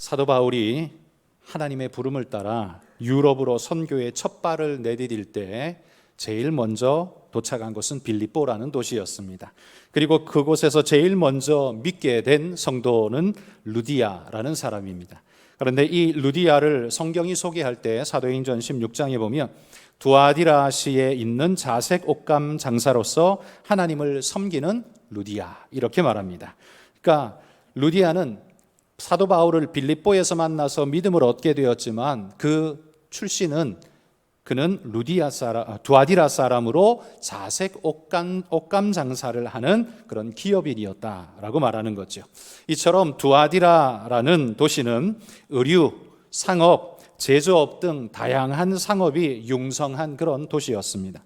사도 바울이 하나님의 부름을 따라 유럽으로 선교의 첫 발을 내디딜 때 제일 먼저 도착한 곳은 빌립보라는 도시였습니다. 그리고 그곳에서 제일 먼저 믿게 된 성도는 루디아라는 사람입니다. 그런데 이 루디아를 성경이 소개할 때 사도행전 16장에 보면 두아디라시에 있는 자색 옷감 장사로서 하나님을 섬기는 루디아 이렇게 말합니다. 그러니까 루디아는 사도 바울을 빌립보에서 만나서 믿음을 얻게 되었지만 그 출신은 그는 두아디라 사람으로 자색 옷감 장사를 하는 그런 기업인이었다라고 말하는 거죠. 이처럼 두아디라라는 도시는 의류, 상업, 제조업 등 다양한 상업이 융성한 그런 도시였습니다.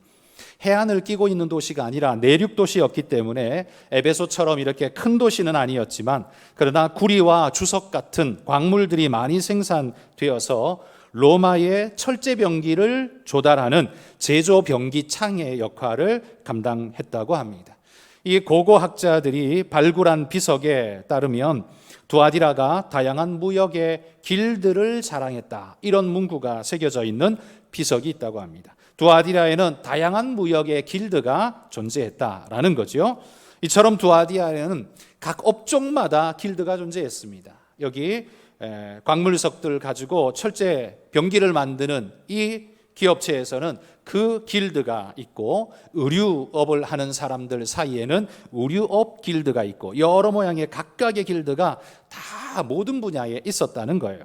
해안을 끼고 있는 도시가 아니라 내륙 도시였기 때문에 에베소처럼 이렇게 큰 도시는 아니었지만 그러나 구리와 주석 같은 광물들이 많이 생산되어서 로마의 철제 병기를 조달하는 제조 병기 창의 역할을 감당했다고 합니다. 이 고고학자들이 발굴한 비석에 따르면 두아디라가 다양한 무역의 길들을 자랑했다, 이런 문구가 새겨져 있는 비석이 있다고 합니다. 두아디라에는 다양한 무역의 길드가 존재했다라는 거죠. 이처럼 두아디라에는 각 업종마다 길드가 존재했습니다. 여기 광물석들 가지고 철제 병기를 만드는 이 기업체에서는 그 길드가 있고, 의류업을 하는 사람들 사이에는 의류업 길드가 있고, 여러 모양의 각각의 길드가 다 모든 분야에 있었다는 거예요.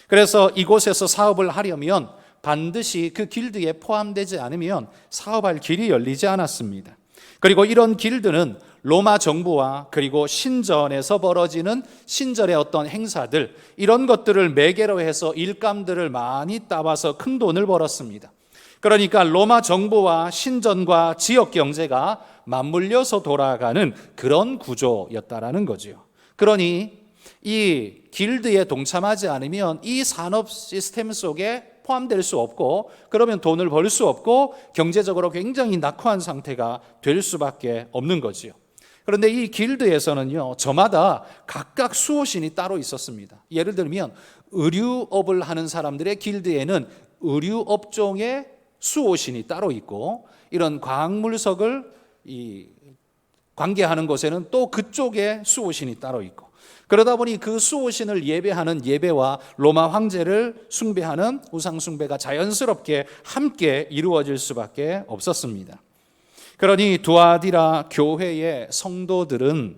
그래서 이곳에서 사업을 하려면 반드시 그 길드에 포함되지 않으면 사업할 길이 열리지 않았습니다. 그리고 이런 길드는 로마 정부와 그리고 신전에서 벌어지는 신전의 어떤 행사들, 이런 것들을 매개로 해서 일감들을 많이 따와서 큰 돈을 벌었습니다. 그러니까 로마 정부와 신전과 지역 경제가 맞물려서 돌아가는 그런 구조였다라는 거죠. 그러니 이 길드에 동참하지 않으면 이 산업 시스템 속에 포함될 수 없고, 그러면 돈을 벌 수 없고 경제적으로 굉장히 낙후한 상태가 될 수밖에 없는 거지요. 그런데 이 길드에서는요, 저마다 각각 수호신이 따로 있었습니다. 예를 들면 의류업을 하는 사람들의 길드에는 의류업종의 수호신이 따로 있고, 이런 광물석을 관계하는 곳에는 또 그쪽에 수호신이 따로 있고, 그러다 보니 그 수호신을 예배하는 예배와 로마 황제를 숭배하는 우상 숭배가 자연스럽게 함께 이루어질 수밖에 없었습니다. 그러니 두아디라 교회의 성도들은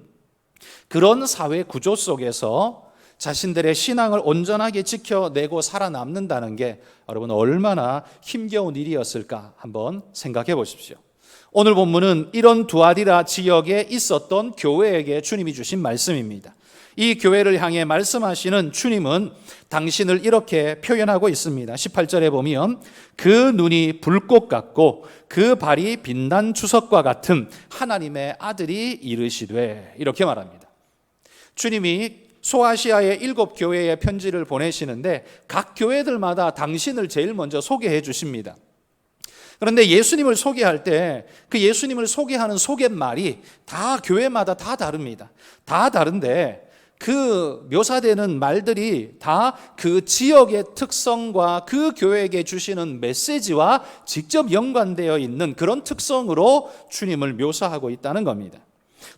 그런 사회 구조 속에서 자신들의 신앙을 온전하게 지켜내고 살아남는다는 게 여러분 얼마나 힘겨운 일이었을까 한번 생각해 보십시오. 오늘 본문은 이런 두아디라 지역에 있었던 교회에게 주님이 주신 말씀입니다. 이 교회를 향해 말씀하시는 주님은 당신을 이렇게 표현하고 있습니다. 18절에 보면 그 눈이 불꽃 같고 그 발이 빛난 주석과 같은 하나님의 아들이 이르시되, 이렇게 말합니다. 주님이 소아시아의 7 교회에 편지를 보내시는데 각 교회들마다 당신을 제일 먼저 소개해 주십니다. 그런데 예수님을 소개할 때 그 예수님을 소개하는 소개말이 다 교회마다 다 다릅니다. 다 다른데 그 묘사되는 말들이 다 그 지역의 특성과 그 교회에게 주시는 메시지와 직접 연관되어 있는 그런 특성으로 주님을 묘사하고 있다는 겁니다.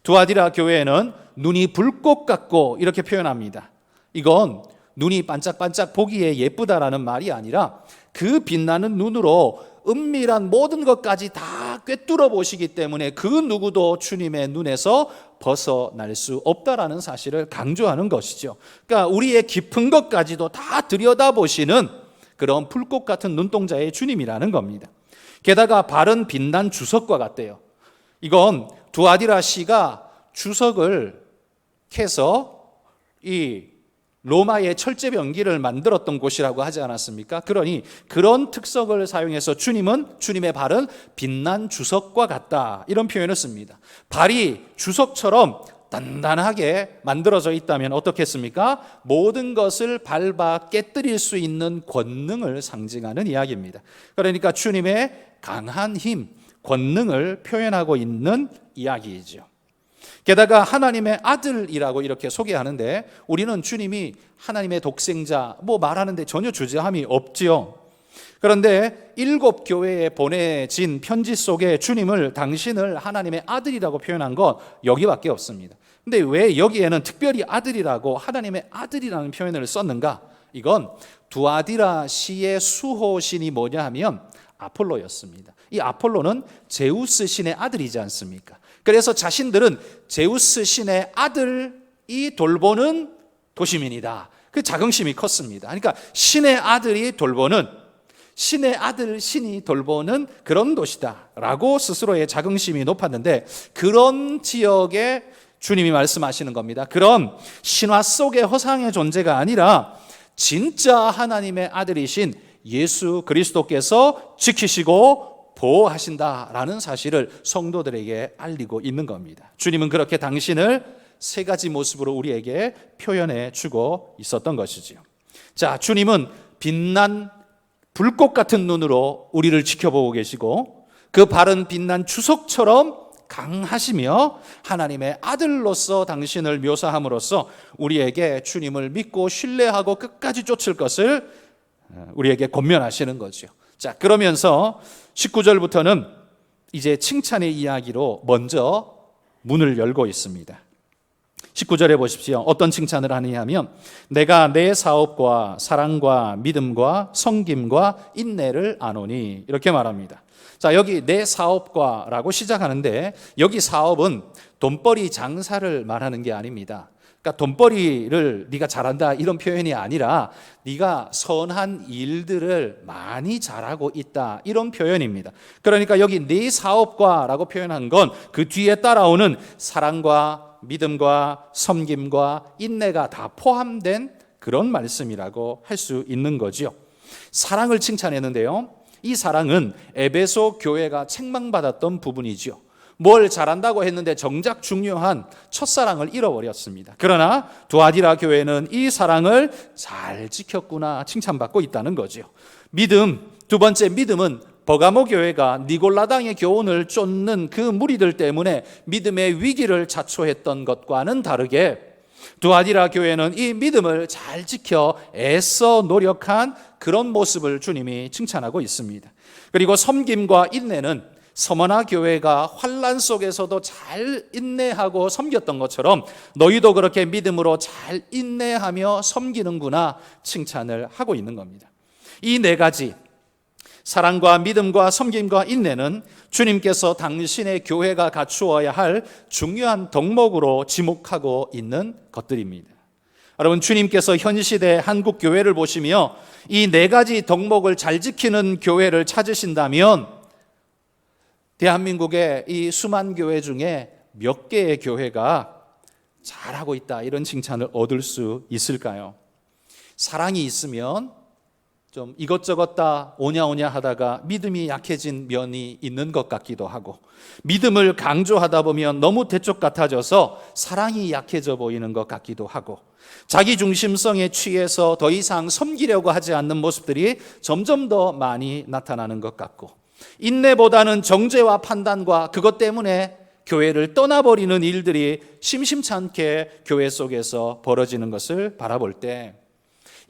두아디라 교회에는 눈이 불꽃 같고 이렇게 표현합니다. 이건 눈이 반짝반짝 보기에 예쁘다라는 말이 아니라 그 빛나는 눈으로 은밀한 모든 것까지 다 꿰뚫어 보시기 때문에 그 누구도 주님의 눈에서 벗어날 수 없다라는 사실을 강조하는 것이죠. 그러니까 우리의 깊은 것까지도 다 들여다보시는 그런 불꽃 같은 눈동자의 주님이라는 겁니다. 게다가 발은 빛난 주석과 같대요. 이건 두아디라 시가 주석을 캐서 이 로마의 철제 병기를 만들었던 곳이라고 하지 않았습니까? 그러니 그런 특성을 사용해서 주님의 발은 빛난 주석과 같다, 이런 표현을 씁니다. 발이 주석처럼 단단하게 만들어져 있다면 어떻겠습니까? 모든 것을 밟아 깨뜨릴 수 있는 권능을 상징하는 이야기입니다. 그러니까 주님의 강한 힘, 권능을 표현하고 있는 이야기이죠. 게다가 하나님의 아들이라고 이렇게 소개하는데 우리는 주님이 하나님의 독생자 말하는데 전혀 주저함이 없지요. 그런데 7 교회에 보내진 편지 속에 주님을 당신을 하나님의 아들이라고 표현한 건 여기밖에 없습니다. 근데 왜 여기에는 특별히 아들이라고 하나님의 아들이라는 표현을 썼는가? 이건 두아디라 시의 수호신이 뭐냐 하면 아폴로였습니다. 이 아폴로는 제우스 신의 아들이지 않습니까? 그래서 자신들은 제우스 신의 아들이 돌보는 도시민이다. 그 자긍심이 컸습니다. 그러니까 신의 아들이 돌보는, 신의 아들 신이 돌보는 그런 도시다라고 스스로의 자긍심이 높았는데, 그런 지역에 주님이 말씀하시는 겁니다. 그런 신화 속의 허상의 존재가 아니라 진짜 하나님의 아들이신 예수 그리스도께서 지키시고 보호하신다라는 사실을 성도들에게 알리고 있는 겁니다. 주님은 그렇게 당신을 3가지 모습으로 우리에게 표현해 주고 있었던 것이지요. 자, 주님은 빛난 불꽃 같은 눈으로 우리를 지켜보고 계시고, 그 바른 빛난 주석처럼 강하시며 하나님의 아들로서 당신을 묘사함으로써 우리에게 주님을 믿고 신뢰하고 끝까지 쫓을 것을 우리에게 권면하시는 거죠. 자, 그러면서 19절부터는 이제 칭찬의 이야기로 먼저 문을 열고 있습니다. 19절에 보십시오. 어떤 칭찬을 하느냐 하면 내가 내 사업과 사랑과 믿음과 섬김과 인내를 아노니, 이렇게 말합니다. 자, 여기 내 사업과라고 시작하는데 여기 사업은 돈벌이 장사를 말하는 게 아닙니다. 그러니까 돈벌이를 네가 잘한다 이런 표현이 아니라 네가 선한 일들을 많이 잘하고 있다 이런 표현입니다. 그러니까 여기 네 사업과라고 표현한 건 그 뒤에 따라오는 사랑과 믿음과 섬김과 인내가 다 포함된 그런 말씀이라고 할 수 있는 거죠. 사랑을 칭찬했는데요, 이 사랑은 에베소 교회가 책망받았던 부분이죠. 뭘 잘한다고 했는데 정작 중요한 첫사랑을 잃어버렸습니다. 그러나 두아디라 교회는 이 사랑을 잘 지켰구나 칭찬받고 있다는 거죠. 믿음, 두 번째 믿음은 버가모 교회가 니골라당의 교훈을 쫓는 그 무리들 때문에 믿음의 위기를 자초했던 것과는 다르게 두아디라 교회는 이 믿음을 잘 지켜 애써 노력한 그런 모습을 주님이 칭찬하고 있습니다. 그리고 섬김과 인내는 서머나 교회가 환난 속에서도 잘 인내하고 섬겼던 것처럼 너희도 그렇게 믿음으로 잘 인내하며 섬기는구나 칭찬을 하고 있는 겁니다. 이 4가지 사랑과 믿음과 섬김과 인내는 주님께서 당신의 교회가 갖추어야 할 중요한 덕목으로 지목하고 있는 것들입니다. 여러분, 주님께서 현 시대 한국 교회를 보시며 이 4가지 덕목을 잘 지키는 교회를 찾으신다면 대한민국의 이 수만 교회 중에 몇 개의 교회가 잘하고 있다 이런 칭찬을 얻을 수 있을까요? 사랑이 있으면 좀 이것저것 다 오냐오냐 하다가 믿음이 약해진 면이 있는 것 같기도 하고, 믿음을 강조하다 보면 너무 대쪽 같아져서 사랑이 약해져 보이는 것 같기도 하고, 자기 중심성에 취해서 더 이상 섬기려고 하지 않는 모습들이 점점 더 많이 나타나는 것 같고, 인내보다는 정죄와 판단과 그것 때문에 교회를 떠나버리는 일들이 심심찮게 교회 속에서 벌어지는 것을 바라볼 때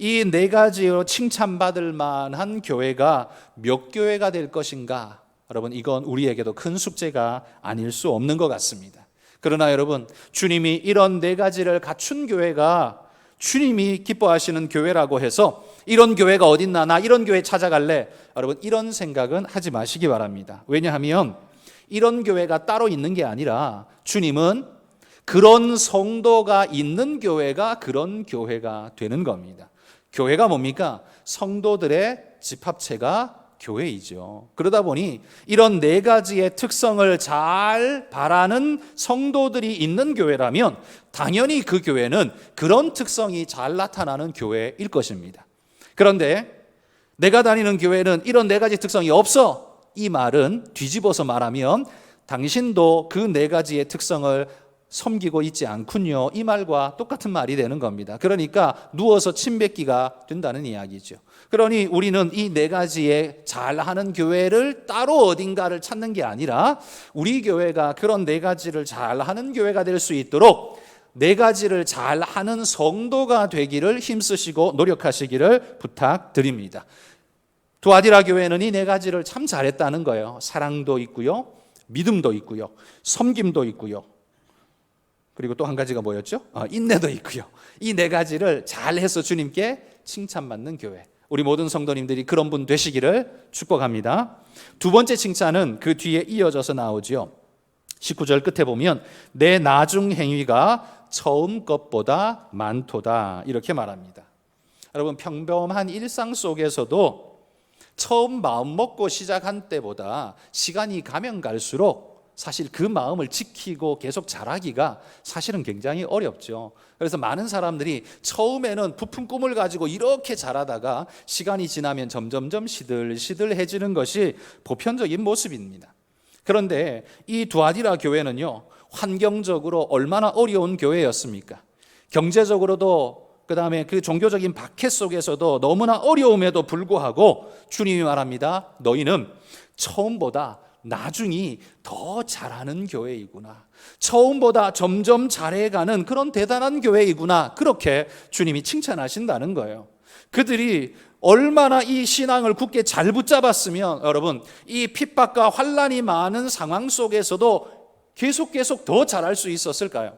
이 4가지로 칭찬받을 만한 교회가 몇 교회가 될 것인가? 여러분, 이건 우리에게도 큰 숙제가 아닐 수 없는 것 같습니다. 그러나 여러분, 주님이 이런 4가지를 갖춘 교회가 주님이 기뻐하시는 교회라고 해서 이런 교회가 어딨나, 나 이런 교회 찾아갈래, 여러분 이런 생각은 하지 마시기 바랍니다. 왜냐하면 이런 교회가 따로 있는 게 아니라 주님은 그런 성도가 있는 교회가 그런 교회가 되는 겁니다. 교회가 뭡니까? 성도들의 집합체가 교회이죠. 그러다 보니 이런 4가지의 특성을 잘 바라는 성도들이 있는 교회라면 당연히 그 교회는 그런 특성이 잘 나타나는 교회일 것입니다. 그런데 내가 다니는 교회는 이런 4가지 특성이 없어, 이 말은 뒤집어서 말하면 당신도 그 4가지의 특성을 섬기고 있지 않군요. 이 말과 똑같은 말이 되는 겁니다. 그러니까 누워서 침 뱉기가 된다는 이야기죠. 그러니 우리는 이 네 가지의 잘하는 교회를 따로 어딘가를 찾는 게 아니라 우리 교회가 그런 네 가지를 잘하는 교회가 될 수 있도록 네 가지를 잘하는 성도가 되기를 힘쓰시고 노력하시기를 부탁드립니다. 두아디라 교회는 이 네 가지를 참 잘했다는 거예요. 사랑도 있고요, 믿음도 있고요, 섬김도 있고요, 그리고 또 한 가지가 뭐였죠? 인내도 있고요. 이 네 가지를 잘해서 주님께 칭찬받는 교회. 우리 모든 성도님들이 그런 분 되시기를 축복합니다. 두 번째 칭찬은 그 뒤에 이어져서 나오죠. 19절 끝에 보면 내 나중 행위가 처음 것보다 많도다 이렇게 말합니다. 여러분, 평범한 일상 속에서도 처음 마음 먹고 시작한 때보다 시간이 가면 갈수록 사실 그 마음을 지키고 계속 잘하기가 사실은 굉장히 어렵죠. 그래서 많은 사람들이 처음에는 부푼 꿈을 가지고 이렇게 잘하다가 시간이 지나면 점점점 시들시들해지는 것이 보편적인 모습입니다. 그런데 이 두아디라 교회는요, 환경적으로 얼마나 어려운 교회였습니까? 경제적으로도 그다음에 그 종교적인 박해 속에서도 너무나 어려움에도 불구하고 주님이 말합니다. 너희는 처음보다 나중이 더 잘하는 교회이구나. 처음보다 점점 잘해가는 그런 대단한 교회이구나. 그렇게 주님이 칭찬하신다는 거예요. 그들이 얼마나 이 신앙을 굳게 잘 붙잡았으면 여러분, 이 핍박과 환난이 많은 상황 속에서도 계속 더 잘할 수 있었을까요?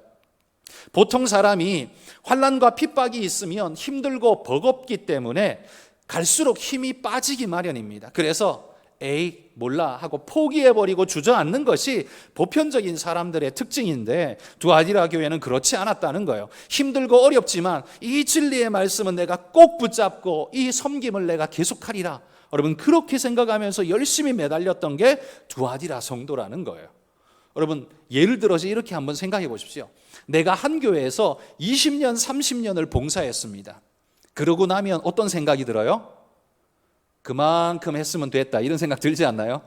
보통 사람이 환난과 핍박이 있으면 힘들고 버겁기 때문에 갈수록 힘이 빠지기 마련입니다. 그래서 에이 몰라 하고 포기해버리고 주저앉는 것이 보편적인 사람들의 특징인데 두아디라 교회는 그렇지 않았다는 거예요. 힘들고 어렵지만 이 진리의 말씀은 내가 꼭 붙잡고 이 섬김을 내가 계속하리라. 여러분, 그렇게 생각하면서 열심히 매달렸던 게 두아디라 성도라는 거예요. 여러분, 예를 들어서 이렇게 한번 생각해 보십시오. 내가 한 교회에서 20년, 30년을 봉사했습니다. 그러고 나면 어떤 생각이 들어요? 그만큼 했으면 됐다, 이런 생각 들지 않나요?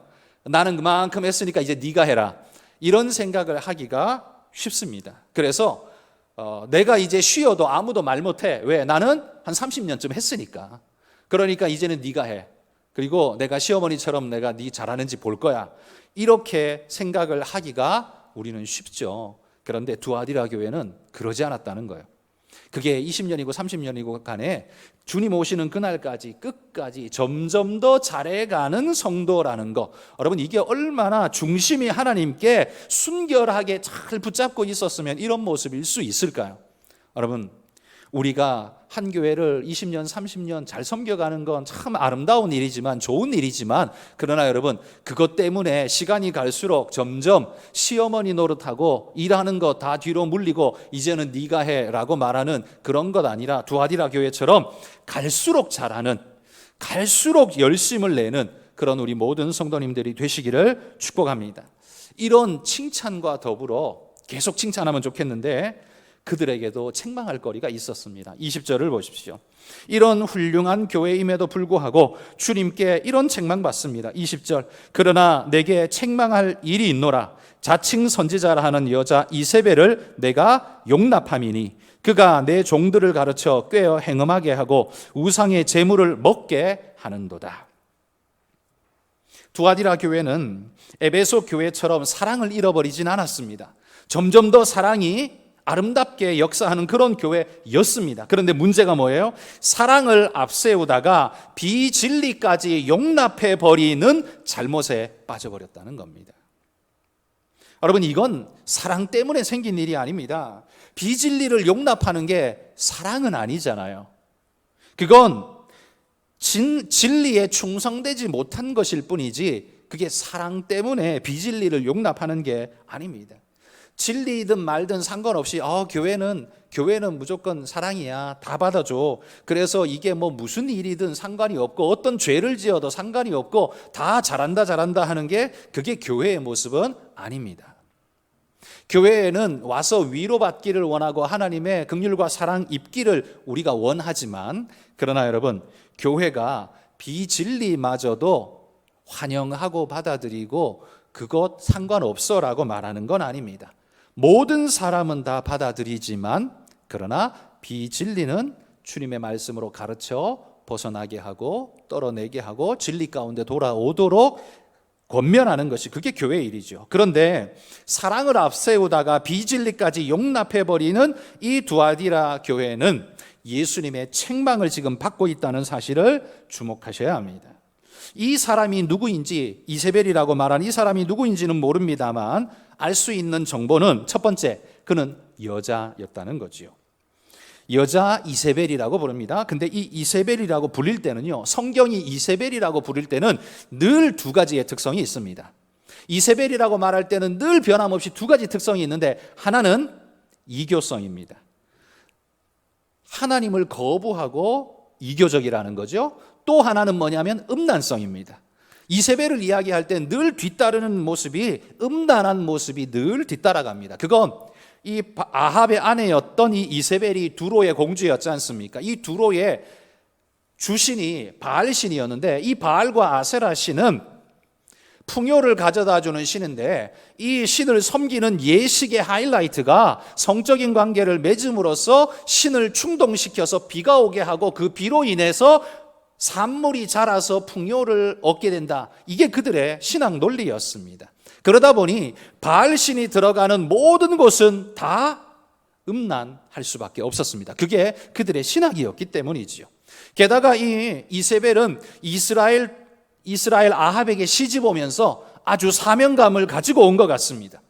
나는 그만큼 했으니까 이제 네가 해라, 이런 생각을 하기가 쉽습니다. 그래서 내가 이제 쉬어도 아무도 말 못해. 왜? 나는 한 30년쯤 했으니까. 그러니까 이제는 네가 해. 그리고 내가 시어머니처럼 내가 네 잘하는지 볼 거야. 이렇게 생각을 하기가 우리는 쉽죠. 그런데 두아디라 교회는 그러지 않았다는 거예요. 그게 20년이고 30년이고 간에 주님 오시는 그날까지 끝까지 점점 더 잘해가는 성도라는 거, 여러분, 이게 얼마나 중심이 하나님께 순결하게 잘 붙잡고 있었으면 이런 모습일 수 있을까요? 여러분, 우리가 한 교회를 20년, 30년 잘 섬겨가는 건 참 아름다운 일이지만, 좋은 일이지만, 그러나 여러분, 그것 때문에 시간이 갈수록 점점 시어머니 노릇하고 일하는 거 다 뒤로 물리고 이제는 네가 해 라고 말하는 그런 것 아니라 두아디라 교회처럼 갈수록 잘하는, 갈수록 열심을 내는 그런 우리 모든 성도님들이 되시기를 축복합니다. 이런 칭찬과 더불어 계속 칭찬하면 좋겠는데 그들에게도 책망할 거리가 있었습니다. 20절을 보십시오. 이런 훌륭한 교회임에도 불구하고 주님께 이런 책망받습니다. 20절, 그러나 내게 책망할 일이 있노라. 자칭 선지자라 하는 여자 이세벨을 내가 용납함이니 그가 내 종들을 가르쳐 꾀어 행음하게 하고 우상의 제물을 먹게 하는도다. 두아디라 교회는 에베소 교회처럼 사랑을 잃어버리진 않았습니다. 점점 더 사랑이 아름답게 역사하는 그런 교회였습니다. 그런데 문제가 뭐예요? 사랑을 앞세우다가 비진리까지 용납해버리는 잘못에 빠져버렸다는 겁니다. 여러분, 이건 사랑 때문에 생긴 일이 아닙니다. 비진리를 용납하는 게 사랑은 아니잖아요. 그건 진리에 충성되지 못한 것일 뿐이지 그게 사랑 때문에 비진리를 용납하는 게 아닙니다. 진리든 말든 상관없이 교회는 무조건 사랑이야, 다 받아줘. 그래서 이게 뭐 무슨 일이든 상관이 없고 어떤 죄를 지어도 상관이 없고 다 잘한다 하는 게 그게 교회의 모습은 아닙니다. 교회에는 와서 위로받기를 원하고 하나님의 긍휼과 사랑 입기를 우리가 원하지만, 그러나 여러분, 교회가 비진리마저도 환영하고 받아들이고 그것 상관없어라고 말하는 건 아닙니다. 모든 사람은 다 받아들이지만 그러나 비진리는 주님의 말씀으로 가르쳐 벗어나게 하고 떨어내게 하고 진리 가운데 돌아오도록 권면하는 것이 그게 교회의 일이죠. 그런데 사랑을 앞세우다가 비진리까지 용납해버리는 이 두아디라 교회는 예수님의 책망을 지금 받고 있다는 사실을 주목하셔야 합니다. 이 사람이 누구인지, 이세벨이라고 말한 이 사람이 누구인지는 모릅니다만 알 수 있는 정보는 첫 번째, 그는 여자였다는 거지요. 여자 이세벨이라고 부릅니다. 근데 이 이세벨이라고 불릴 때는요, 성경이 이세벨이라고 부릴 때는 늘 두 가지의 특성이 있습니다. 이세벨이라고 말할 때는 늘 변함없이 두 가지 특성이 있는데, 하나는 이교성입니다. 하나님을 거부하고 이교적이라는 거죠. 또 하나는 뭐냐면 음란성입니다. 이세벨을 이야기할 때 늘 뒤따르는 모습이, 음란한 모습이 늘 뒤따라갑니다. 그건 이 아합의 아내였던 이 이세벨이 두로의 공주였지 않습니까? 이 두로의 주신이 바알신이었는데, 이 바알과 아세라 신은 풍요를 가져다 주는 신인데, 이 신을 섬기는 예식의 하이라이트가 성적인 관계를 맺음으로써 신을 충동시켜서 비가 오게 하고 그 비로 인해서 산물이 자라서 풍요를 얻게 된다. 이게 그들의 신앙 논리였습니다. 그러다 보니 바알신이 들어가는 모든 곳은 다 음란할 수밖에 없었습니다. 그게 그들의 신학이었기 때문이지요. 게다가 이 이세벨은 이스라엘 아합에게 시집 오면서 아주 사명감을 가지고 온 것 같습니다.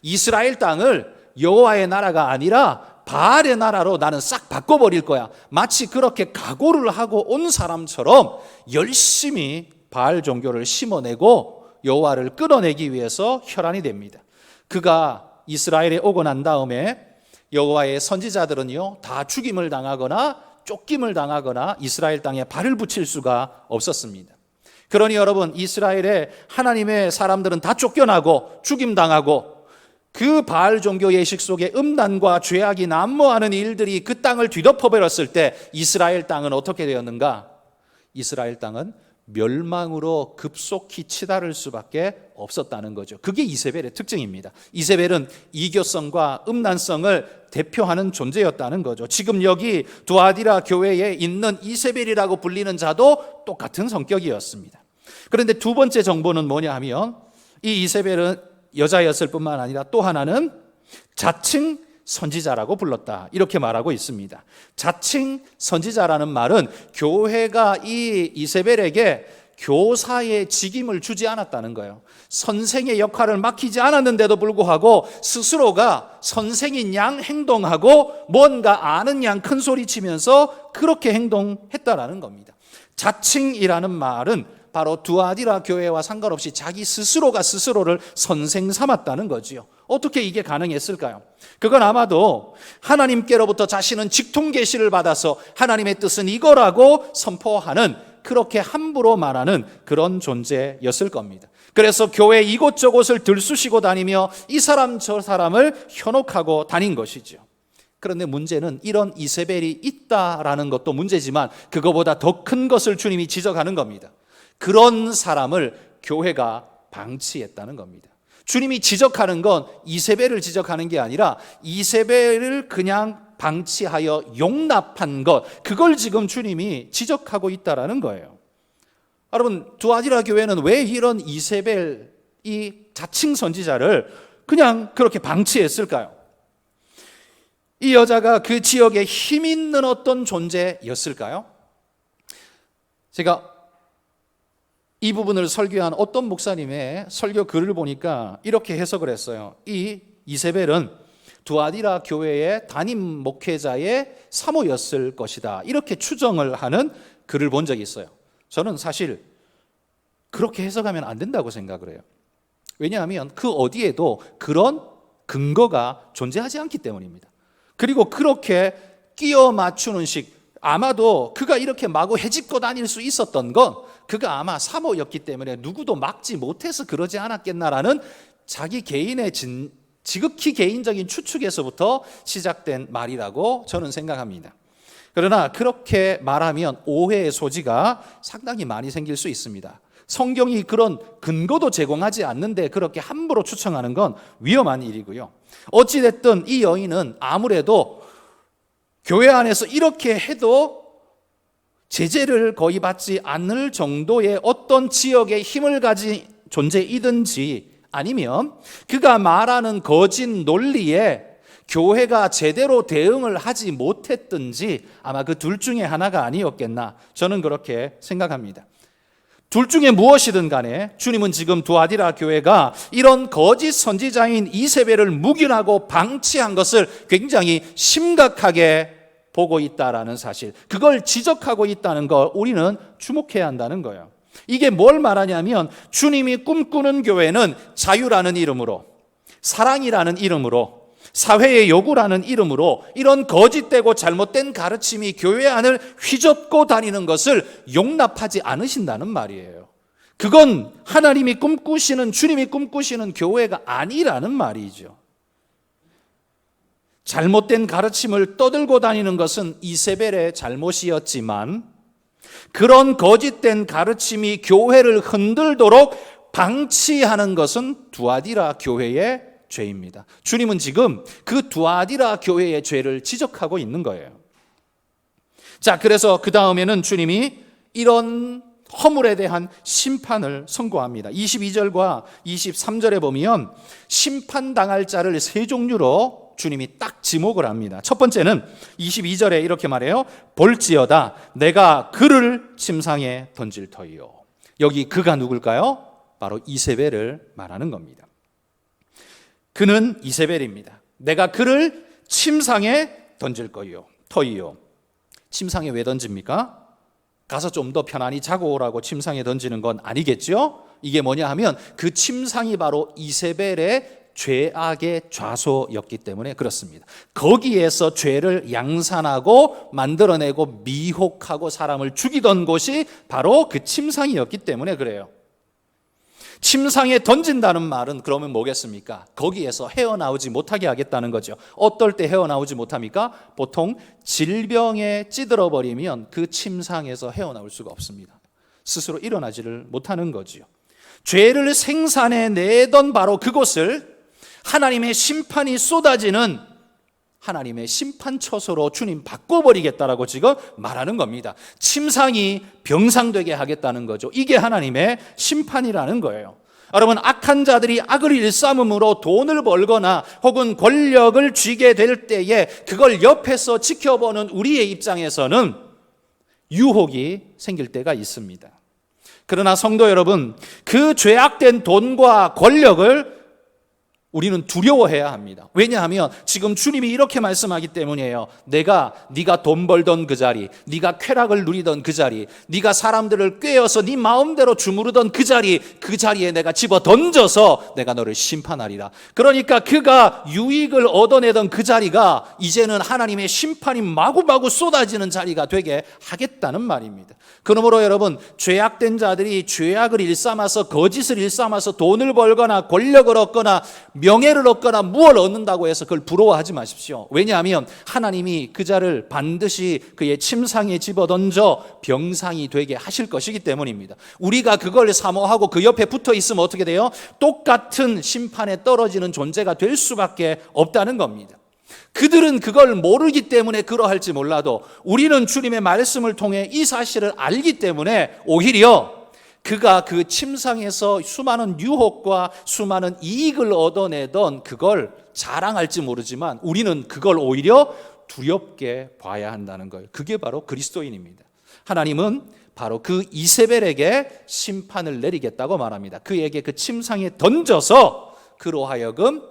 이스라엘 땅을 여호와의 나라가 아니라 바알의 나라로 나는 싹 바꿔버릴 거야. 마치 그렇게 각오를 하고 온 사람처럼 열심히 바알 종교를 심어내고 여호와를 끌어내기 위해서 혈안이 됩니다. 그가 이스라엘에 오고 난 다음에 여호와의 선지자들은요, 다 죽임을 당하거나 쫓김을 당하거나 이스라엘 땅에 발을 붙일 수가 없었습니다. 그러니 여러분, 이스라엘의 하나님의 사람들은 다 쫓겨나고 죽임당하고 그 바알 종교 예식 속에 음란과 죄악이 난무하는 일들이 그 땅을 뒤덮어버렸을 때 이스라엘 땅은 어떻게 되었는가? 이스라엘 땅은 멸망으로 급속히 치달을 수밖에 없었다는 거죠. 그게 이세벨의 특징입니다. 이세벨은 이교성과 음란성을 대표하는 존재였다는 거죠. 지금 여기 두아디라 교회에 있는 이세벨이라고 불리는 자도 똑같은 성격이었습니다. 그런데 두 번째 정보는 뭐냐 하면, 이 이세벨은 여자였을 뿐만 아니라 또 하나는 자칭 선지자라고 불렀다, 이렇게 말하고 있습니다. 자칭 선지자라는 말은 교회가 이 이세벨에게 교사의 직임을 주지 않았다는 거예요. 선생의 역할을 맡기지 않았는데도 불구하고 스스로가 선생인 양 행동하고 뭔가 아는 양 큰 소리 치면서 그렇게 행동했다라는 겁니다. 자칭이라는 말은 바로 두아디라 교회와 상관없이 자기 스스로가 스스로를 선생 삼았다는 거지요. 어떻게 이게 가능했을까요? 그건 아마도 하나님께로부터 자신은 직통 계시를 받아서 하나님의 뜻은 이거라고 선포하는, 그렇게 함부로 말하는 그런 존재였을 겁니다. 그래서 교회 이곳저곳을 들쑤시고 다니며 이 사람 저 사람을 현혹하고 다닌 것이죠. 그런데 문제는 이런 이세벨이 있다라는 것도 문제지만 그거보다 더 큰 것을 주님이 지적하는 겁니다. 그런 사람을 교회가 방치했다는 겁니다. 주님이 지적하는 건 이세벨을 지적하는 게 아니라 이세벨을 그냥 방치하여 용납한 것, 그걸 지금 주님이 지적하고 있다라는 거예요. 여러분, 두아디라 교회는 왜 이런 이세벨, 이 자칭 선지자를 그냥 그렇게 방치했을까요? 이 여자가 그 지역에 힘 있는 어떤 존재였을까요? 제가 이 부분을 설교한 어떤 목사님의 설교 글을 보니까 이렇게 해석을 했어요. 이 이세벨은 두아디라 교회의 담임 목회자의 사모였을 것이다, 이렇게 추정을 하는 글을 본 적이 있어요. 저는 사실 그렇게 해석하면 안 된다고 생각을 해요. 왜냐하면 그 어디에도 그런 근거가 존재하지 않기 때문입니다. 그리고 그렇게 끼워 맞추는 식, 아마도 그가 이렇게 마구 헤집고 다닐 수 있었던 건 그가 아마 사모였기 때문에 누구도 막지 못해서 그러지 않았겠나라는 자기 개인의 지극히 개인적인 추측에서부터 시작된 말이라고 저는 생각합니다. 그러나 그렇게 말하면 오해의 소지가 상당히 많이 생길 수 있습니다. 성경이 그런 근거도 제공하지 않는데 그렇게 함부로 추청하는 건 위험한 일이고요. 어찌됐든 이 여인은 아무래도 교회 안에서 이렇게 해도 제재를 거의 받지 않을 정도의 어떤 지역의 힘을 가진 존재이든지, 아니면 그가 말하는 거짓 논리에 교회가 제대로 대응을 하지 못했든지, 아마 그 둘 중에 하나가 아니었겠나, 저는 그렇게 생각합니다. 둘 중에 무엇이든 간에 주님은 지금 두아디라 교회가 이런 거짓 선지자인 이세벨을 묵인하고 방치한 것을 굉장히 심각하게 보고 있다라는 사실, 그걸 지적하고 있다는 걸 우리는 주목해야 한다는 거예요. 이게 뭘 말하냐면, 주님이 꿈꾸는 교회는 자유라는 이름으로, 사랑이라는 이름으로, 사회의 요구라는 이름으로 이런 거짓되고 잘못된 가르침이 교회 안을 휘젓고 다니는 것을 용납하지 않으신다는 말이에요. 그건 하나님이 꿈꾸시는, 주님이 꿈꾸시는 교회가 아니라는 말이죠. 잘못된 가르침을 떠들고 다니는 것은 이세벨의 잘못이었지만, 그런 거짓된 가르침이 교회를 흔들도록 방치하는 것은 두아디라 교회의 죄입니다. 주님은 지금 그 두아디라 교회의 죄를 지적하고 있는 거예요. 자, 그래서 그 다음에는 주님이 이런 허물에 대한 심판을 선고합니다. 22절과 23절에 보면 심판당할 자를 세 종류로 주님이 딱 지목을 합니다. 첫 번째는 22절에 이렇게 말해요. 볼지어다 내가 그를 침상에 던질 터이요. 여기 그가 누굴까요? 바로 이세벨을 말하는 겁니다. 그는 이세벨입니다. 내가 그를 침상에 던질 거요, 터이요. 침상에 왜 던집니까? 가서 좀 더 편안히 자고 오라고 침상에 던지는 건 아니겠죠? 이게 뭐냐 하면 그 침상이 바로 이세벨의 죄악의 좌소였기 때문에 그렇습니다. 거기에서 죄를 양산하고 만들어내고 미혹하고 사람을 죽이던 곳이 바로 그 침상이었기 때문에 그래요. 침상에 던진다는 말은 그러면 뭐겠습니까? 거기에서 헤어나오지 못하게 하겠다는 거죠. 어떨 때 헤어나오지 못합니까? 보통 질병에 찌들어 버리면 그 침상에서 헤어나올 수가 없습니다. 스스로 일어나지를 못하는 거지요. 죄를 생산해내던 바로 그곳을 하나님의 심판이 쏟아지는 하나님의 심판처소로 주님 바꿔버리겠다라고 지금 말하는 겁니다. 침상이 병상되게 하겠다는 거죠. 이게 하나님의 심판이라는 거예요. 여러분, 악한 자들이 악을 일삼음으로 돈을 벌거나 혹은 권력을 쥐게 될 때에 그걸 옆에서 지켜보는 우리의 입장에서는 유혹이 생길 때가 있습니다. 그러나 성도 여러분, 그 죄악된 돈과 권력을 우리는 두려워해야 합니다. 왜냐하면 지금 주님이 이렇게 말씀하기 때문이에요. 네가 돈 벌던 그 자리, 네가 쾌락을 누리던 그 자리, 네가 사람들을 꿰어서 네 마음대로 주무르던 그 자리에 내가 집어 던져서 내가 너를 심판하리라. 그러니까 그가 유익을 얻어내던 그 자리가 이제는 하나님의 심판이 마구마구 쏟아지는 자리가 되게 하겠다는 말입니다. 그러므로 여러분, 죄악된 자들이 죄악을 일삼아서 거짓을 일삼아서 돈을 벌거나 권력을 얻거나 명예를 얻거나 무엇을 얻는다고 해서 그걸 부러워하지 마십시오. 왜냐하면 하나님이 그 자를 반드시 그의 침상에 집어던져 병상이 되게 하실 것이기 때문입니다. 우리가 그걸 사모하고 그 옆에 붙어 있으면 어떻게 돼요? 똑같은 심판에 떨어지는 존재가 될 수밖에 없다는 겁니다. 그들은 그걸 모르기 때문에 그러할지 몰라도 우리는 주님의 말씀을 통해 이 사실을 알기 때문에 오히려 그가 그 침상에서 수많은 유혹과 수많은 이익을 얻어내던 그걸 자랑할지 모르지만 우리는 그걸 오히려 두렵게 봐야 한다는 거예요. 그게 바로 그리스도인입니다. 하나님은 바로 그 이세벨에게 심판을 내리겠다고 말합니다. 그에게 그 침상에 던져서 그로 하여금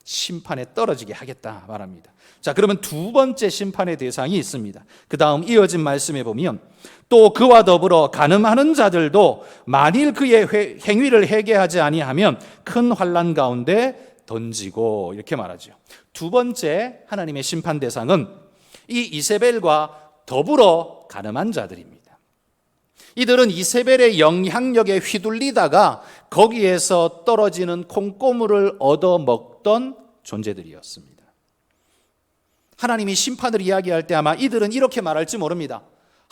심판에 떨어지게 하겠다 말합니다. 자, 그러면 두 번째 심판의 대상이 있습니다. 그 다음 이어진 말씀에 보면 또 그와 더불어 간음하는 자들도 만일 그의 행위를 회개하지 아니하면 큰 환난 가운데 던지고, 이렇게 말하죠. 두 번째 하나님의 심판 대상은 이 이세벨과 더불어 간음한 자들입니다. 이들은 이세벨의 영향력에 휘둘리다가 거기에서 떨어지는 콩고물을 얻어먹던 존재들이었습니다. 하나님이 심판을 이야기할 때 아마 이들은 이렇게 말할지 모릅니다.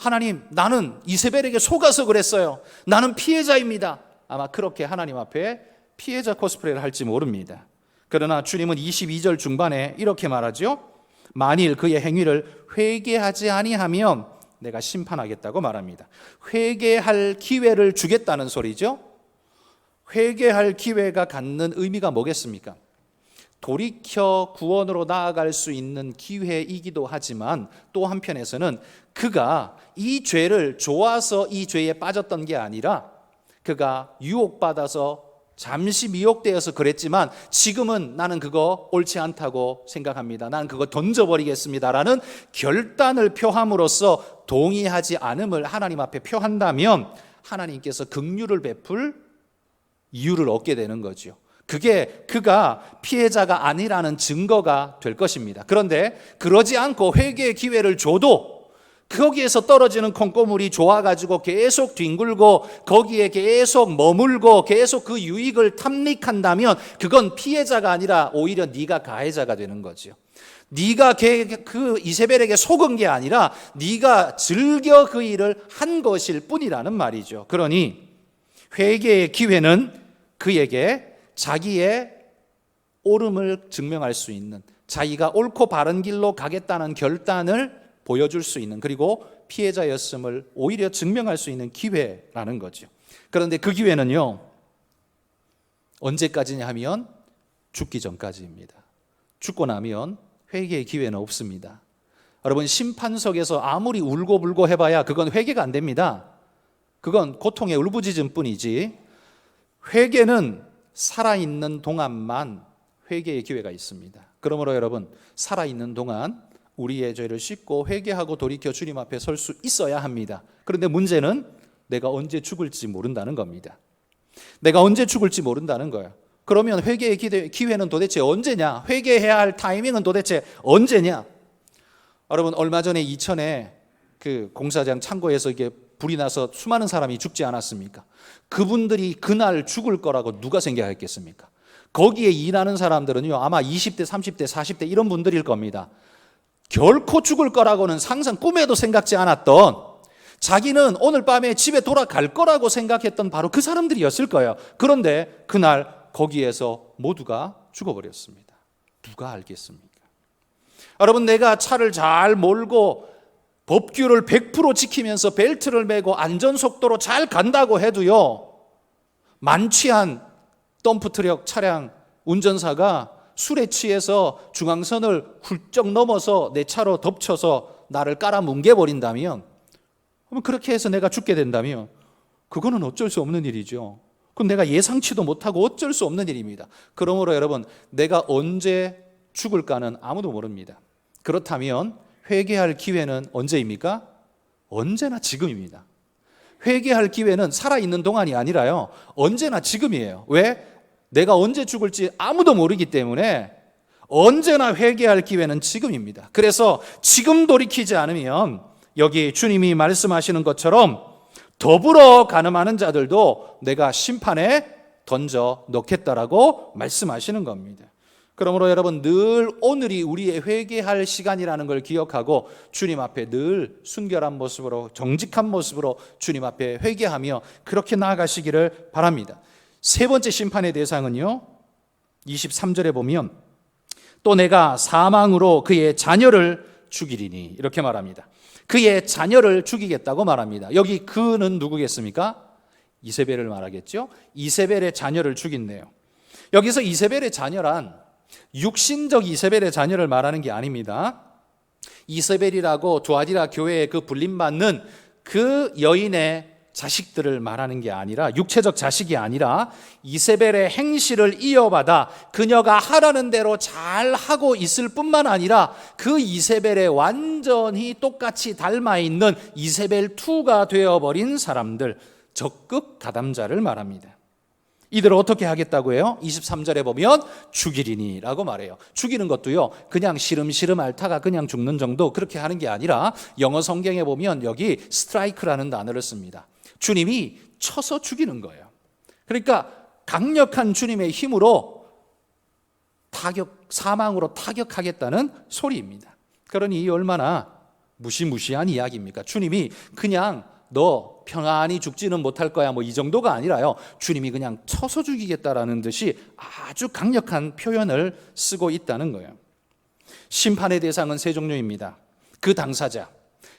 하나님, 나는 이세벨에게 속아서 그랬어요. 나는 피해자입니다. 아마 그렇게 하나님 앞에 피해자 코스프레를 할지 모릅니다. 그러나 주님은 22절 중반에 이렇게 말하죠. 만일 그의 행위를 회개하지 아니하면 내가 심판하겠다고 말합니다. 회개할 기회를 주겠다는 소리죠. 회개할 기회가 갖는 의미가 뭐겠습니까? 돌이켜 구원으로 나아갈 수 있는 기회이기도 하지만 또 한편에서는 그가 이 죄를 좋아서 이 죄에 빠졌던 게 아니라 그가 유혹받아서 잠시 미혹되어서 그랬지만 지금은 나는 그거 옳지 않다고 생각합니다. 나는 그거 던져버리겠습니다라는 결단을 표함으로써 동의하지 않음을 하나님 앞에 표한다면 하나님께서 긍휼을 베풀 이유를 얻게 되는 거죠. 그게 그가 피해자가 아니라는 증거가 될 것입니다. 그런데 그러지 않고 회개의 기회를 줘도 거기에서 떨어지는 콩고물이 좋아가지고 계속 뒹굴고 거기에 계속 머물고 계속 그 유익을 탐닉한다면 그건 피해자가 아니라 오히려 네가 가해자가 되는 거죠. 네가 그 이세벨에게 속은 게 아니라 네가 즐겨 그 일을 한 것일 뿐이라는 말이죠. 그러니 회개의 기회는 그에게 자기의 옳음을 증명할 수 있는, 자기가 옳고 바른 길로 가겠다는 결단을 보여줄 수 있는, 그리고 피해자였음을 오히려 증명할 수 있는 기회라는 거죠. 그런데 그 기회는요, 언제까지냐 하면 죽기 전까지입니다. 죽고 나면 회개의 기회는 없습니다. 여러분, 심판석에서 아무리 울고불고 해봐야 그건 회개가 안 됩니다. 그건 고통의 울부짖음 뿐이지, 회개는 살아있는 동안만 회개의 기회가 있습니다. 그러므로 여러분, 살아있는 동안 우리의 죄를 씻고 회개하고 돌이켜 주님 앞에 설 수 있어야 합니다. 그런데 문제는 내가 언제 죽을지 모른다는 겁니다. 내가 언제 죽을지 모른다는 거예요. 그러면 회개의 기회는 도대체 언제냐? 회개해야 할 타이밍은 도대체 언제냐? 여러분, 얼마 전에 이천에 그 공사장 창고에서 이게 불이 나서 수많은 사람이 죽지 않았습니까? 그분들이 그날 죽을 거라고 누가 생각했겠습니까? 거기에 일하는 사람들은요, 아마 20대, 30대, 40대 이런 분들일 겁니다. 결코 죽을 거라고는 상상 꿈에도 생각지 않았던, 자기는 오늘 밤에 집에 돌아갈 거라고 생각했던 바로 그 사람들이었을 거예요. 그런데 그날 거기에서 모두가 죽어버렸습니다. 누가 알겠습니까? 여러분, 내가 차를 잘 몰고 법규를 100% 지키면서 벨트를 매고 안전속도로 잘 간다고 해도요, 만취한 덤프트럭 차량 운전사가 술에 취해서 중앙선을 훌쩍 넘어서 내 차로 덮쳐서 나를 깔아 뭉개버린다면, 그럼 그렇게 해서 내가 죽게 된다면 그거는 어쩔 수 없는 일이죠. 그럼 내가 예상치도 못하고 어쩔 수 없는 일입니다. 그러므로 여러분, 내가 언제 죽을까는 아무도 모릅니다. 그렇다면 회개할 기회는 언제입니까? 언제나 지금입니다. 회개할 기회는 살아있는 동안이 아니라요, 언제나 지금이에요. 왜? 내가 언제 죽을지 아무도 모르기 때문에 언제나 회개할 기회는 지금입니다. 그래서 지금 돌이키지 않으면 여기 주님이 말씀하시는 것처럼 더불어 간음하는 자들도 내가 심판에 던져 넣겠다라고 말씀하시는 겁니다. 그러므로 여러분, 늘 오늘이 우리의 회개할 시간이라는 걸 기억하고 주님 앞에 늘 순결한 모습으로, 정직한 모습으로 주님 앞에 회개하며 그렇게 나아가시기를 바랍니다. 세 번째 심판의 대상은요, 23절에 보면 또 내가 사망으로 그의 자녀를 죽이리니 이렇게 말합니다. 그의 자녀를 죽이겠다고 말합니다. 여기 그는 누구겠습니까? 이세벨을 말하겠죠. 이세벨의 자녀를 죽인대요. 여기서 이세벨의 자녀란 육신적 이세벨의 자녀를 말하는 게 아닙니다. 이세벨이라고 두아디라 교회에 그 불림받는 그 여인의 자식들을 말하는 게 아니라, 육체적 자식이 아니라 이세벨의 행실을 이어받아 그녀가 하라는 대로 잘 하고 있을 뿐만 아니라 그 이세벨에 완전히 똑같이 닮아 있는 이세벨 2가 되어버린 사람들, 적극 가담자를 말합니다. 이들을 어떻게 하겠다고 해요? 23절에 보면 죽이리니 라고 말해요. 죽이는 것도요, 그냥 시름시름 앓다가 그냥 죽는 정도 그렇게 하는 게 아니라 영어 성경에 보면 여기 스트라이크라는 단어를 씁니다. 주님이 쳐서 죽이는 거예요. 그러니까 강력한 주님의 힘으로 사망으로 타격하겠다는 소리입니다. 그러니 얼마나 무시무시한 이야기입니까? 주님이 그냥 너 평안히 죽지는 못할 거야 뭐 이 정도가 아니라요, 주님이 그냥 쳐서 죽이겠다라는 듯이 아주 강력한 표현을 쓰고 있다는 거예요. 심판의 대상은 세 종류입니다. 그 당사자,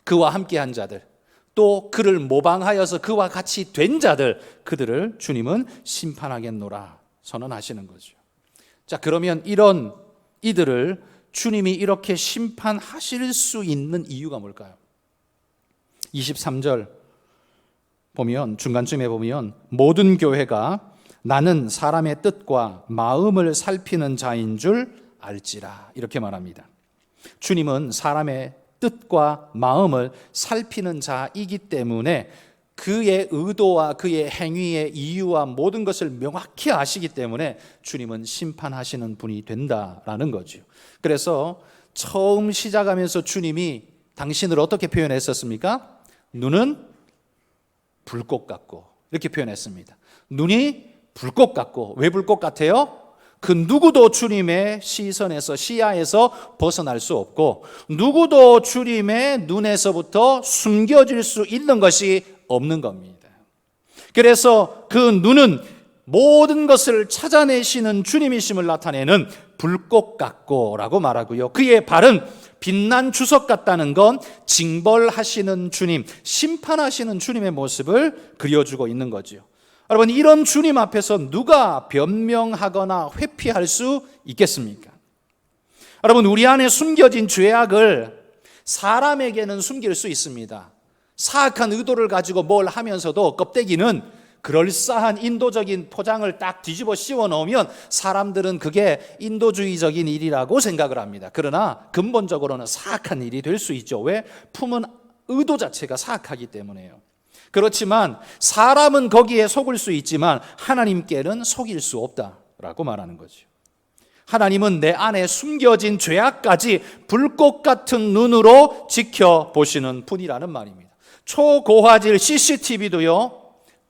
그와 함께한 자들, 또 그를 모방하여서 그와 같이 된 자들, 그들을 주님은 심판하겠노라 선언하시는 거죠. 자, 그러면 이런 이들을 주님이 이렇게 심판하실 수 있는 이유가 뭘까요? 23절 보면, 중간쯤에 보면, 모든 교회가 나는 사람의 뜻과 마음을 살피는 자인 줄 알지라, 이렇게 말합니다. 주님은 사람의 뜻과 마음을 살피는 자이기 때문에 그의 의도와 그의 행위의 이유와 모든 것을 명확히 아시기 때문에 주님은 심판하시는 분이 된다라는 거죠. 그래서 처음 시작하면서 주님이 당신을 어떻게 표현했었습니까? 눈은 불꽃 같고, 이렇게 표현했습니다. 눈이 불꽃 같고, 왜 불꽃 같아요? 그 누구도 주님의 시선에서, 시야에서 벗어날 수 없고, 누구도 주님의 눈에서부터 숨겨질 수 있는 것이 없는 겁니다. 그래서 그 눈은 모든 것을 찾아내시는 주님이심을 나타내는 불꽃 같고라고 말하고요. 그의 발은 빛난 주석 같다는 건 징벌하시는 주님, 심판하시는 주님의 모습을 그려주고 있는 거죠. 여러분, 이런 주님 앞에서 누가 변명하거나 회피할 수 있겠습니까? 여러분, 우리 안에 숨겨진 죄악을 사람에게는 숨길 수 있습니다. 사악한 의도를 가지고 뭘 하면서도 껍데기는 그럴싸한 인도적인 포장을 딱 뒤집어 씌워 넣으면 사람들은 그게 인도주의적인 일이라고 생각을 합니다. 그러나 근본적으로는 사악한 일이 될 수 있죠. 왜? 품은 의도 자체가 사악하기 때문에요. 그렇지만 사람은 거기에 속을 수 있지만 하나님께는 속일 수 없다라고 말하는 거죠. 하나님은 내 안에 숨겨진 죄악까지 불꽃 같은 눈으로 지켜보시는 분이라는 말입니다. 초고화질 CCTV도요,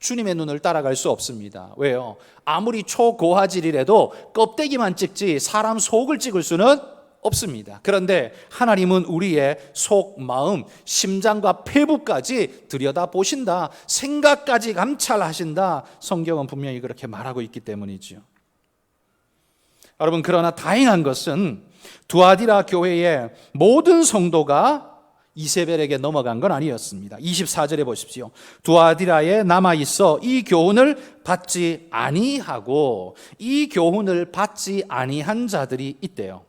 주님의 눈을 따라갈 수 없습니다. 왜요? 아무리 초고화질이라도 껍데기만 찍지 사람 속을 찍을 수는 없습니다. 그런데 하나님은 우리의 속, 마음, 심장과 폐부까지 들여다보신다, 생각까지 감찰하신다, 성경은 분명히 그렇게 말하고 있기 때문이죠. 여러분, 그러나 다행한 것은 두아디라 교회의 모든 성도가 이세벨에게 넘어간 건 아니었습니다. 24절에 보십시오. 두아디라에 남아있어 이 교훈을 받지 아니하고 이 교훈을 받지 아니한 자들이 있대요.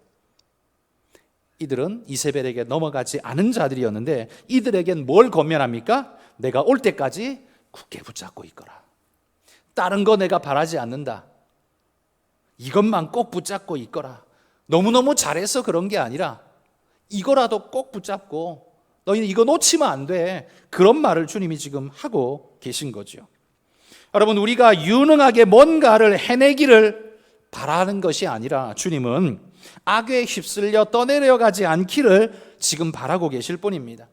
이들은 이세벨에게 넘어가지 않은 자들이었는데 이들에겐 뭘 권면합니까? 내가 올 때까지 굳게 붙잡고 있거라. 다른 거 내가 바라지 않는다. 이것만 꼭 붙잡고 있거라. 너무너무 잘해서 그런 게 아니라 이거라도 꼭 붙잡고 너희는 이거 놓치면 안 돼. 그런 말을 주님이 지금 하고 계신 거죠. 여러분, 우리가 유능하게 뭔가를 해내기를 바라는 것이 아니라 주님은 악에 휩쓸려 떠내려가지 않기를 지금 바라고 계실 뿐입니다.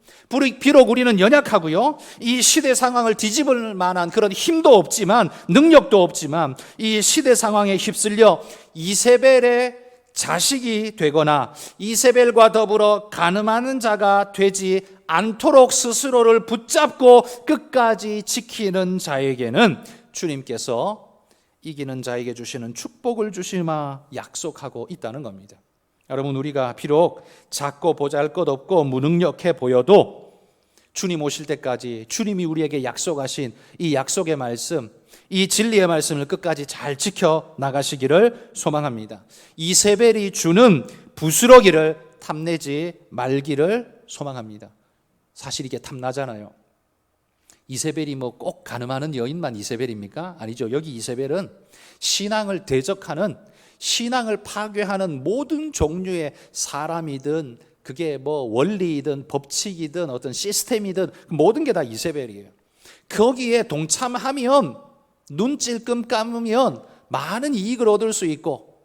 비록 우리는 연약하고요, 이 시대 상황을 뒤집을 만한 그런 힘도 없지만, 능력도 없지만, 이 시대 상황에 휩쓸려 이세벨의 자식이 되거나 이세벨과 더불어 간음하는 자가 되지 않도록 스스로를 붙잡고 끝까지 지키는 자에게는 주님께서 이기는 자에게 주시는 축복을 주시마 약속하고 있다는 겁니다. 여러분, 우리가 비록 작고 보잘것없고 무능력해 보여도 주님 오실 때까지 주님이 우리에게 약속하신 이 약속의 말씀, 이 진리의 말씀을 끝까지 잘 지켜 나가시기를 소망합니다. 이세벨이 주는 부스러기를 탐내지 말기를 소망합니다. 사실 이게 탐나잖아요. 이세벨이 뭐 꼭 간음하는 여인만 이세벨입니까? 아니죠. 여기 이세벨은 신앙을 대적하는, 신앙을 파괴하는 모든 종류의 사람이든 그게 뭐 원리이든 법칙이든 어떤 시스템이든 모든 게 다 이세벨이에요. 거기에 동참하면, 눈 찔끔 감으면 많은 이익을 얻을 수 있고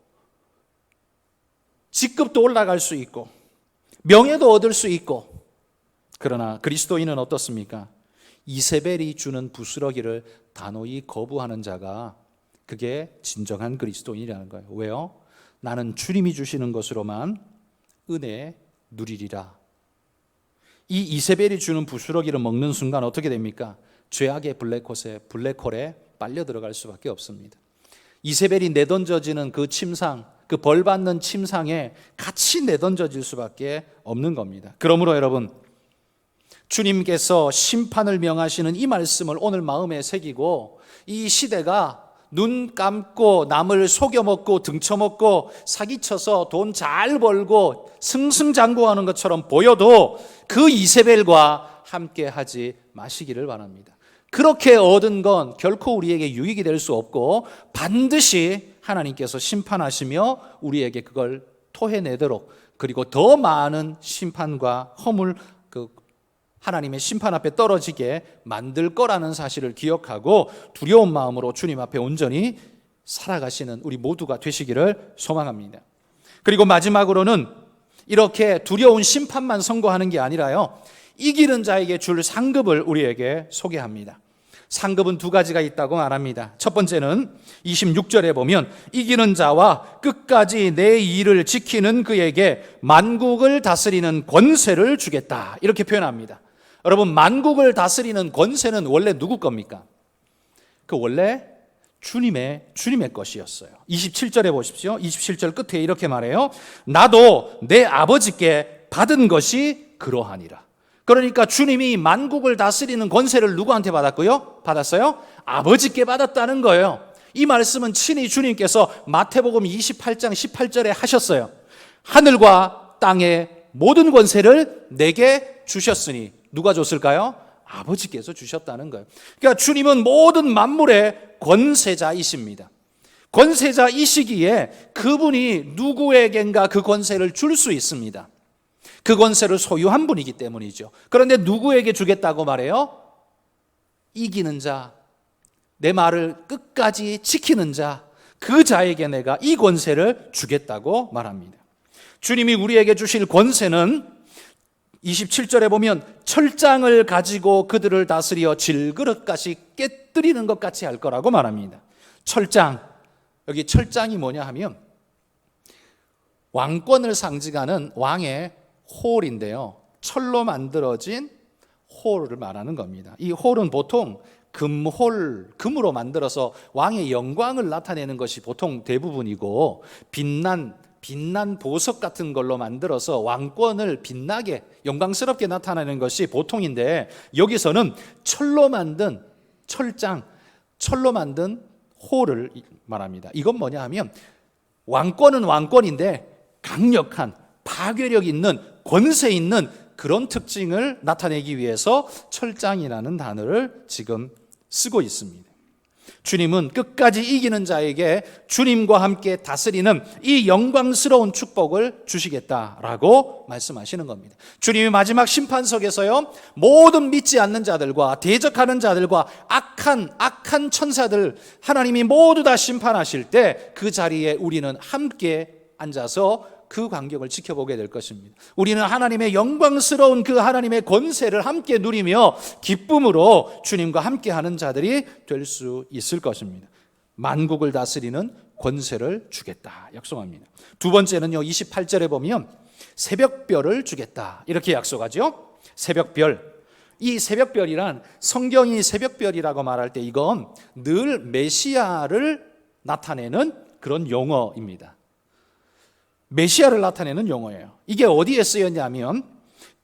직급도 올라갈 수 있고 명예도 얻을 수 있고, 그러나 그리스도인은 어떻습니까? 이세벨이 주는 부스러기를 단호히 거부하는 자가 그게 진정한 그리스도인이라는 거예요. 왜요? 나는 주님이 주시는 것으로만 은혜 누리리라. 이 이세벨이 주는 부스러기를 먹는 순간 어떻게 됩니까? 죄악의 블랙홀에 빨려 들어갈 수밖에 없습니다. 이세벨이 내던져지는 그 침상, 그 벌받는 침상에 같이 내던져질 수밖에 없는 겁니다. 그러므로 여러분, 주님께서 심판을 명하시는 이 말씀을 오늘 마음에 새기고, 이 시대가 눈 감고 남을 속여먹고 등쳐먹고 사기쳐서 돈 잘 벌고 승승장구하는 것처럼 보여도 그 이세벨과 함께 하지 마시기를 바랍니다. 그렇게 얻은 건 결코 우리에게 유익이 될 수 없고 반드시 하나님께서 심판하시며 우리에게 그걸 토해내도록, 그리고 더 많은 심판과 허물, 하나님의 심판 앞에 떨어지게 만들 거라는 사실을 기억하고 두려운 마음으로 주님 앞에 온전히 살아가시는 우리 모두가 되시기를 소망합니다. 그리고 마지막으로는 이렇게 두려운 심판만 선고하는 게 아니라요, 이기는 자에게 줄 상급을 우리에게 소개합니다. 상급은 두 가지가 있다고 말합니다. 첫 번째는 26절에 보면 이기는 자와 끝까지 내 일을 지키는 그에게 만국을 다스리는 권세를 주겠다, 이렇게 표현합니다. 여러분, 만국을 다스리는 권세는 원래 누구 겁니까? 그 원래 주님의 것이었어요. 27절에 보십시오. 27절 끝에 이렇게 말해요. 나도 내 아버지께 받은 것이 그러하니라. 그러니까 주님이 만국을 다스리는 권세를 누구한테 받았어요? 아버지께 받았다는 거예요. 이 말씀은 친히 주님께서 마태복음 28장 18절에 하셨어요. 하늘과 땅의 모든 권세를 내게 주셨으니, 누가 줬을까요? 아버지께서 주셨다는 거예요. 그러니까 주님은 모든 만물의 권세자이십니다. 권세자이시기에 그분이 누구에겐가 그 권세를 줄 수 있습니다. 그 권세를 소유한 분이기 때문이죠. 그런데 누구에게 주겠다고 말해요? 이기는 자, 내 말을 끝까지 지키는 자, 그 자에게 내가 이 권세를 주겠다고 말합니다. 주님이 우리에게 주실 권세는 27절에 보면 철장을 가지고 그들을 다스려 질그릇같이 깨뜨리는 것 같이 할 거라고 말합니다. 철장, 여기 철장이 뭐냐 하면 왕권을 상징하는 왕의 홀인데요, 철로 만들어진 홀을 말하는 겁니다. 이 홀은 보통 금으로 만들어서 왕의 영광을 나타내는 것이 보통 대부분이고, 빛난 보석 같은 걸로 만들어서 왕권을 빛나게 영광스럽게 나타내는 것이 보통인데, 여기서는 철로 만든 철장, 철로 만든 홀을 말합니다. 이건 뭐냐 하면 왕권은 왕권인데 강력한 파괴력 있는 권세 있는 그런 특징을 나타내기 위해서 철장이라는 단어를 지금 쓰고 있습니다. 주님은 끝까지 이기는 자에게 주님과 함께 다스리는 이 영광스러운 축복을 주시겠다라고 말씀하시는 겁니다. 주님이 마지막 심판석에서요, 모든 믿지 않는 자들과 대적하는 자들과 악한 천사들 하나님이 모두 다 심판하실 때 그 자리에 우리는 함께 앉아서 그 광경을 지켜보게 될 것입니다. 우리는 하나님의 영광스러운 그 하나님의 권세를 함께 누리며 기쁨으로 주님과 함께하는 자들이 될 수 있을 것입니다. 만국을 다스리는 권세를 주겠다 약속합니다. 두 번째는요, 28절에 보면 새벽별을 주겠다 이렇게 약속하죠. 새벽별. 이 새벽별이란, 성경이 새벽별이라고 말할 때 이건 늘 메시아를 나타내는 그런 용어입니다. 메시아를 나타내는 용어예요. 이게 어디에 쓰였냐면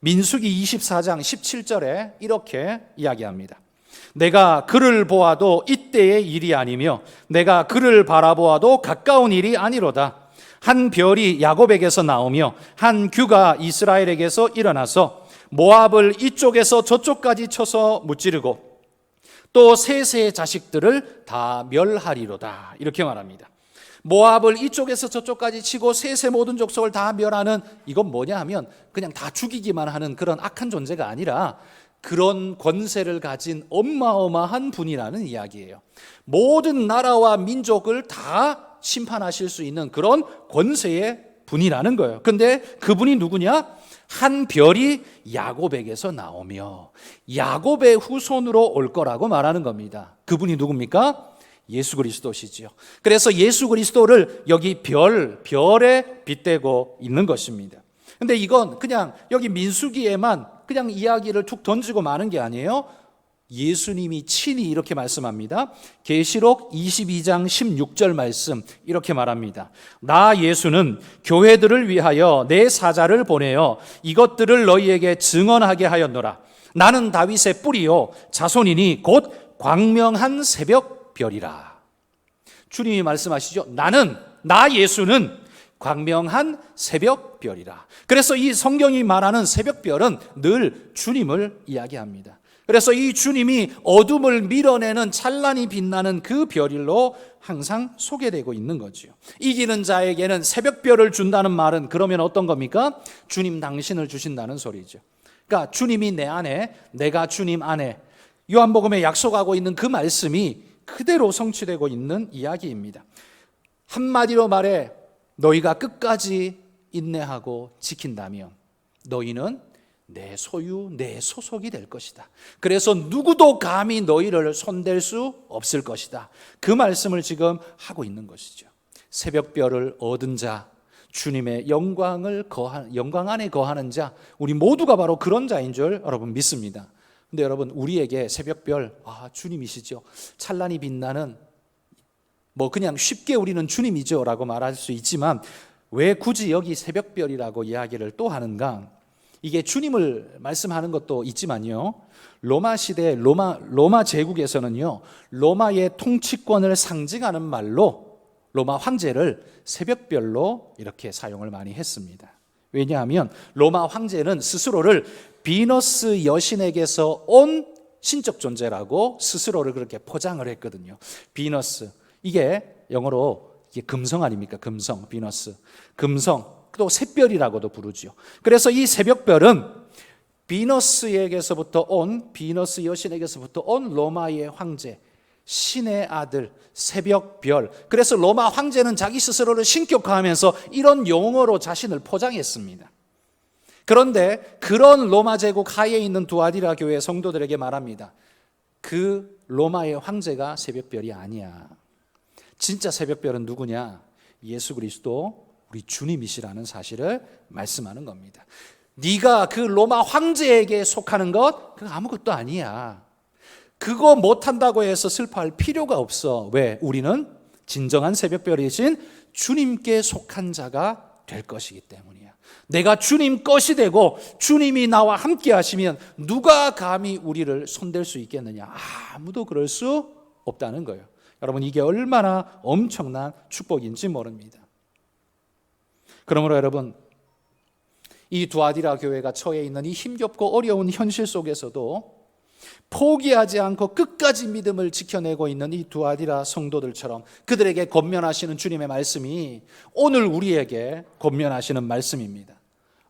민수기 24장 17절에 이렇게 이야기합니다. 내가 그를 보아도 이때의 일이 아니며 내가 그를 바라보아도 가까운 일이 아니로다. 한 별이 야곱에게서 나오며 한 규가 이스라엘에게서 일어나서 모압을 이쪽에서 저쪽까지 쳐서 무찌르고 또 셋의 자식들을 다 멸하리로다. 이렇게 말합니다. 모압을 이쪽에서 저쪽까지 치고 셋의 모든 족속을 다 멸하는, 이건 뭐냐 하면 그냥 다 죽이기만 하는 그런 악한 존재가 아니라 그런 권세를 가진 어마어마한 분이라는 이야기예요. 모든 나라와 민족을 다 심판하실 수 있는 그런 권세의 분이라는 거예요. 근데 그분이 누구냐? 한 별이 야곱에게서 나오며 야곱의 후손으로 올 거라고 말하는 겁니다. 그분이 누굽니까? 예수 그리스도시지요. 그래서 예수 그리스도를 여기 별에 빗대고 있는 것입니다. 근데 이건 그냥 여기 민수기에만 그냥 이야기를 툭 던지고 마는 게 아니에요. 예수님이 친히 이렇게 말씀합니다. 계시록 22장 16절 말씀 이렇게 말합니다. 나 예수는 교회들을 위하여 내 사자를 보내어 이것들을 너희에게 증언하게 하였노라. 나는 다윗의 뿌리요 자손이니 곧 광명한 새벽별이라. 주님이 말씀하시죠. 나 예수는 광명한 새벽별이라. 그래서 이 성경이 말하는 새벽별은 늘 주님을 이야기합니다. 그래서 이 주님이 어둠을 밀어내는 찬란히 빛나는 그 별일로 항상 소개되고 있는 거죠. 이기는 자에게는 새벽별을 준다는 말은 그러면 어떤 겁니까? 주님 당신을 주신다는 소리죠. 그러니까 주님이 내 안에, 내가 주님 안에, 요한복음에 약속하고 있는 그 말씀이 그대로 성취되고 있는 이야기입니다. 한마디로 말해 너희가 끝까지 인내하고 지킨다면 너희는 내 소유, 내 소속이 될 것이다. 그래서 누구도 감히 너희를 손댈 수 없을 것이다. 그 말씀을 지금 하고 있는 것이죠. 새벽별을 얻은 자, 주님의 영광 안에 거하는 자, 우리 모두가 바로 그런 자인 줄 여러분 믿습니다. 근데 여러분 우리에게 새벽별, 주님이시죠. 찬란히 빛나는, 그냥 쉽게 우리는 주님이죠 라고 말할 수 있지만 왜 굳이 여기 새벽별이라고 이야기를 또 하는가? 이게 주님을 말씀하는 것도 있지만요, 로마 시대 로마 제국에서는요, 로마의 통치권을 상징하는 말로 로마 황제를 새벽별로 이렇게 사용을 많이 했습니다. 왜냐하면 로마 황제는 스스로를 비너스 여신에게서 온 신적 존재라고 스스로를 그렇게 포장을 했거든요. 비너스, 이게 영어로 이게 금성 아닙니까? 금성, 비너스, 금성, 또 샛별이라고도 부르죠. 그래서 이 새벽별은 비너스 여신에게서부터 온 로마의 황제, 신의 아들, 새벽별. 그래서 로마 황제는 자기 스스로를 신격화하면서 이런 용어로 자신을 포장했습니다. 그런데 그런 로마 제국 하에 있는 두아디라 교회 성도들에게 말합니다. 그 로마의 황제가 새벽별이 아니야. 진짜 새벽별은 누구냐? 예수 그리스도 우리 주님이시라는 사실을 말씀하는 겁니다. 네가 그 로마 황제에게 속하는 것 그거 아무것도 아니야. 그거 못한다고 해서 슬퍼할 필요가 없어. 왜? 우리는 진정한 새벽별이신 주님께 속한 자가 될 것이기 때문이야. 내가 주님 것이 되고 주님이 나와 함께 하시면 누가 감히 우리를 손댈 수 있겠느냐? 아무도 그럴 수 없다는 거예요. 여러분 이게 얼마나 엄청난 축복인지 모릅니다. 그러므로 여러분, 이 두아디라 교회가 처해 있는 이 힘겹고 어려운 현실 속에서도 포기하지 않고 끝까지 믿음을 지켜내고 있는 이 두아디라 성도들처럼 그들에게 권면하시는 주님의 말씀이 오늘 우리에게 권면하시는 말씀입니다.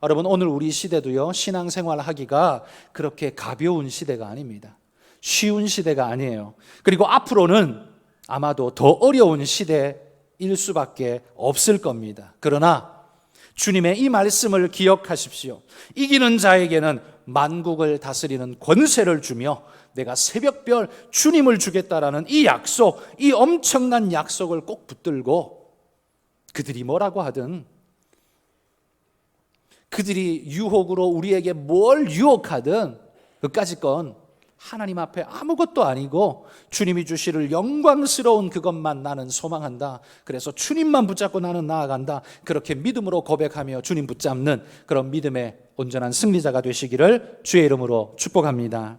여러분 오늘 우리 시대도요, 신앙생활 하기가 그렇게 가벼운 시대가 아닙니다. 쉬운 시대가 아니에요. 그리고 앞으로는 아마도 더 어려운 시대일 수밖에 없을 겁니다. 그러나 주님의 이 말씀을 기억하십시오. 이기는 자에게는 만국을 다스리는 권세를 주며 내가 새벽별 주님을 주겠다라는 이 약속, 이 엄청난 약속을 꼭 붙들고 그들이 뭐라고 하든, 그들이 유혹으로 우리에게 뭘 유혹하든 그까짓 건 하나님 앞에 아무것도 아니고 주님이 주시를 영광스러운 그것만 나는 소망한다. 그래서 주님만 붙잡고 나는 나아간다. 그렇게 믿음으로 고백하며 주님 붙잡는 그런 믿음의 온전한 승리자가 되시기를 주의 이름으로 축복합니다.